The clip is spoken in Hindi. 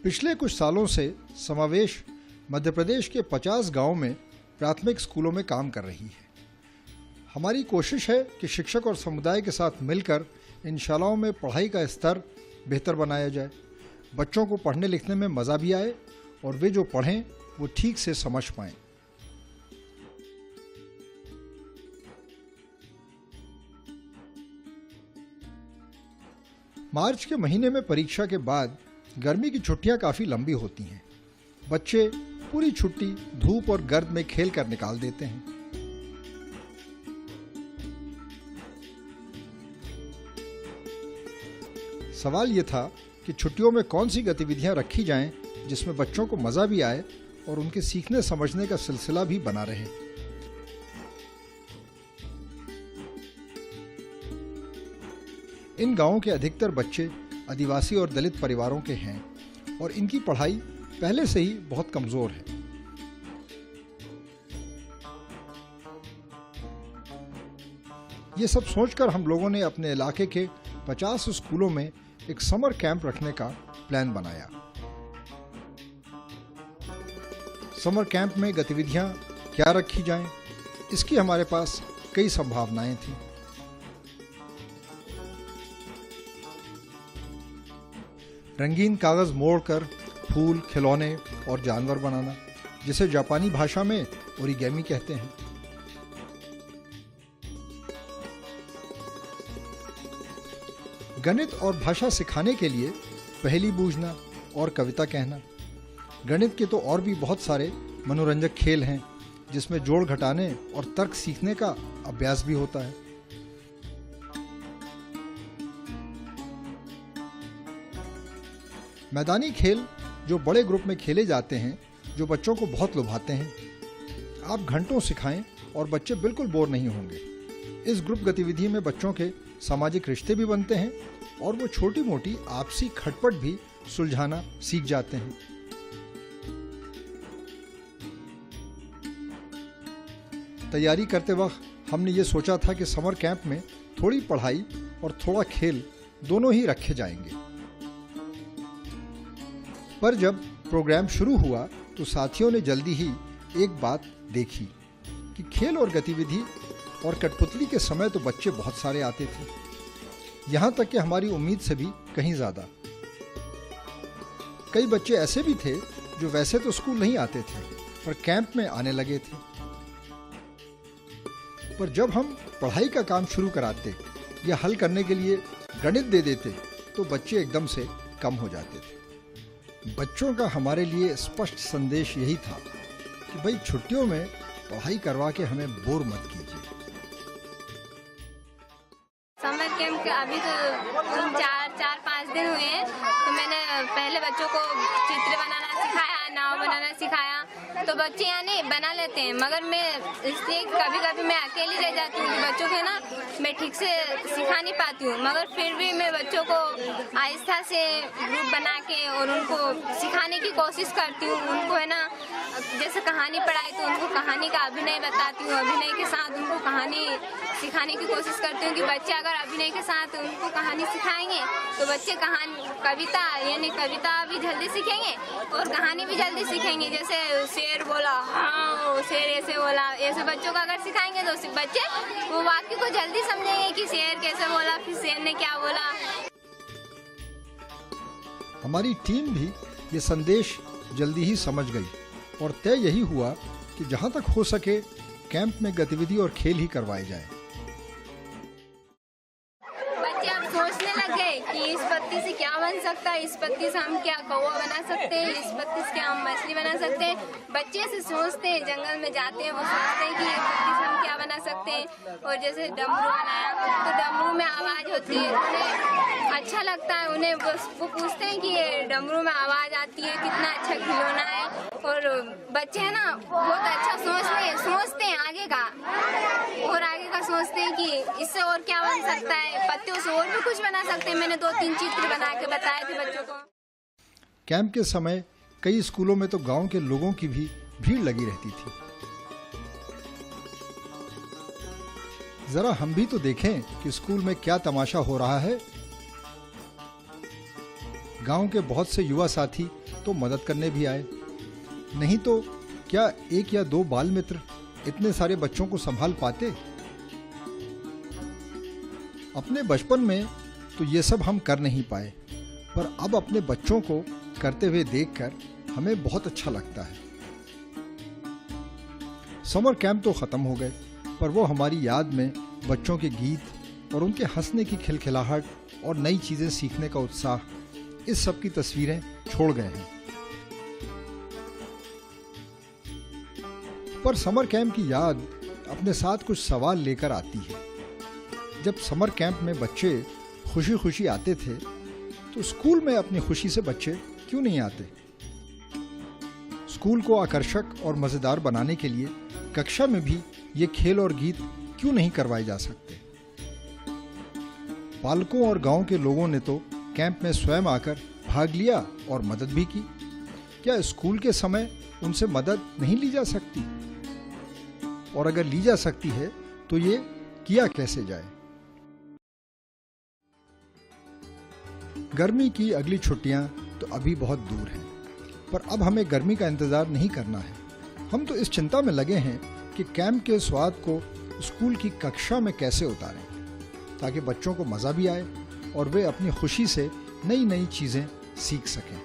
पिछले कुछ सालों से समावेश मध्य प्रदेश के 50 गांवों में प्राथमिक स्कूलों में काम कर रही है। हमारी कोशिश है कि शिक्षक और समुदाय के साथ मिलकर इन शालाओं में पढ़ाई का स्तर बेहतर बनाया जाए, बच्चों को पढ़ने लिखने में मज़ा भी आए और वे जो पढ़ें वो ठीक से समझ पाएं। मार्च के महीने में परीक्षा के बाद गर्मी की छुट्टियां काफ़ी लंबी होती हैं। बच्चे पूरी छुट्टी धूप और गर्द में खेल कर निकाल देते हैं। सवाल ये था कि छुट्टियों में कौन सी गतिविधियां रखी जाएं जिसमें बच्चों को मज़ा भी आए और उनके सीखने समझने का सिलसिला भी बना रहे। इन गांवों के अधिकतर बच्चे आदिवासी और दलित परिवारों के हैं और इनकी पढ़ाई पहले से ही बहुत कमज़ोर है। ये सब सोचकर हम लोगों ने अपने इलाके के 50 स्कूलों में एक समर कैंप रखने का प्लान बनाया। समर कैंप में गतिविधियां क्या रखी जाएं, इसकी हमारे पास कई संभावनाएं थीं। रंगीन कागज मोड़कर फूल, खिलौने और जानवर बनाना, जिसे जापानी भाषा में ओरिगेमी कहते हैं। गणित और भाषा सिखाने के लिए पहेली बूझना और कविता कहना। गणित के तो और भी बहुत सारे मनोरंजक खेल हैं जिसमें जोड़ घटाने और तर्क सीखने का अभ्यास भी होता है। मैदानी खेल जो बड़े ग्रुप में खेले जाते हैं, जो बच्चों को बहुत लुभाते हैं। आप घंटों सिखाएं और बच्चे बिल्कुल बोर नहीं होंगे। इस ग्रुप गतिविधि में बच्चों के सामाजिक रिश्ते भी बनते हैं और वो छोटी मोटी आपसी खटपट भी सुलझाना सीख जाते हैं। तैयारी करते वक्त हमने ये सोचा था कि समर कैंप में थोड़ी पढ़ाई और थोड़ा खेल दोनों ही रखे जाएंगे। पर जब प्रोग्राम शुरू हुआ तो साथियों ने जल्दी ही एक बात देखी कि खेल और गतिविधि और कठपुतली के समय तो बच्चे बहुत सारे आते थे, यहाँ तक कि हमारी उम्मीद से भी कहीं ज़्यादा। कई बच्चे ऐसे भी थे जो वैसे तो स्कूल नहीं आते थे पर कैंप में आने लगे थे। पर जब हम पढ़ाई का काम शुरू कराते या हल करने के लिए गणित दे देते तो बच्चे एकदम से कम हो जाते थे। बच्चों का हमारे लिए स्पष्ट संदेश यही था कि भाई छुट्टियों में पढ़ाई करवा के हमें बोर मत कीजिए। समर कैंप के अभी तो 4-5 दिन हुए हैं, तो मैंने पहले बच्चों को चित्र बनाना सिखाया, नाव बनाना सिखाया, तो बच्चे यानी बना लेते हैं। मगर मैं इसलिए कभी कभी मैं अकेली रह जाती हूँ कि बच्चों को ना मैं ठीक से सिखा नहीं पाती हूँ। मगर फिर भी मैं बच्चों को आहिस्ता से ग्रुप बना के और उनको सिखाने की कोशिश करती हूँ। उनको है ना जैसे कहानी पढ़ाई तो उनको कहानी का अभिनय बताती हूँ, अभिनय के साथ उनको कहानी सिखाने की कोशिश करती हूँ कि बच्चे अगर अभिनय के साथ उनको कहानी सिखाएंगे तो बच्चे कविता यानी कविता भी जल्दी सीखेंगे और कहानी भी जल्दी सीखेंगे। जैसे शेर बोला, हाँ शेर ऐसे बोला, ऐसे बच्चों को अगर सिखाएंगे तो बच्चे वो वाक्य को जल्दी समझेंगे कि शेर कैसे बोला, फिर शेर ने क्या बोला। हमारी टीम भी ये संदेश जल्दी ही समझ गई और तय यही हुआ कि जहाँ तक हो सके कैंप में गतिविधि और खेल ही करवाए जाए। बच्चे अब सोचने लग गए कि इस पत्ती से क्या बन सकता है, इस पत्ती से हम क्या कौवा बना सकते हैं, इस पत्ती से क्या हम मछली बना सकते हैं। बच्चे ऐसे सोचते हैं, जंगल में जाते हैं, वो सोचते हैं कि ये पत्ती से हम क्या बना सकते हैं। और जैसे डमरू बनाया तो डमरू में आवाज़ होती है, उन्हें अच्छा लगता है। उन्हें वो पूछते हैं कि ये डमरू में आवाज़ आती है, कितना अच्छा खिलौना है। और बच्चे है ना बहुत अच्छा सोचते हैं आगे का, और आगे का सोचते हैं कि इससे और क्या बन सकता है, पत्तियों से और भी कुछ बना सकते हैं। मैंने 2-3 चित्र बना के बताए थे बच्चों को। कैंप के समय कई स्कूलों में तो गांव के लोगों की भी भीड़ लगी रहती थी। जरा हम भी तो देखें कि स्कूल में क्या तमाशा हो रहा है। गांव के बहुत से युवा साथी तो मदद करने भी आए। नहीं तो क्या 1 या 2 बाल मित्र इतने सारे बच्चों को संभाल पाते? अपने बचपन में तो ये सब हम कर नहीं पाए, पर अब अपने बच्चों को करते हुए देखकर हमें बहुत अच्छा लगता है। समर कैंप तो ख़त्म हो गए, पर वो हमारी याद में बच्चों के गीत और उनके हंसने की खिलखिलाहट और नई चीज़ें सीखने का उत्साह, इस सब की तस्वीरें छोड़ गए हैं। पर समर कैंप की याद अपने साथ कुछ सवाल लेकर आती है। जब समर कैंप में बच्चे खुशी खुशी आते थे, तो स्कूल में अपनी खुशी से बच्चे क्यों नहीं आते? स्कूल को आकर्षक और मज़ेदार बनाने के लिए कक्षा में भी ये खेल और गीत क्यों नहीं करवाए जा सकते? पालकों और गांव के लोगों ने तो कैंप में स्वयं आकर भाग लिया और मदद भी की। क्या स्कूल के समय उनसे मदद नहीं ली जा सकती? और अगर ली जा सकती है तो ये किया कैसे जाए? गर्मी की अगली छुट्टियां तो अभी बहुत दूर हैं, पर अब हमें गर्मी का इंतज़ार नहीं करना है। हम तो इस चिंता में लगे हैं कि कैंप के स्वाद को स्कूल की कक्षा में कैसे उतारें, ताकि बच्चों को मज़ा भी आए और वे अपनी खुशी से नई नई चीज़ें सीख सकें।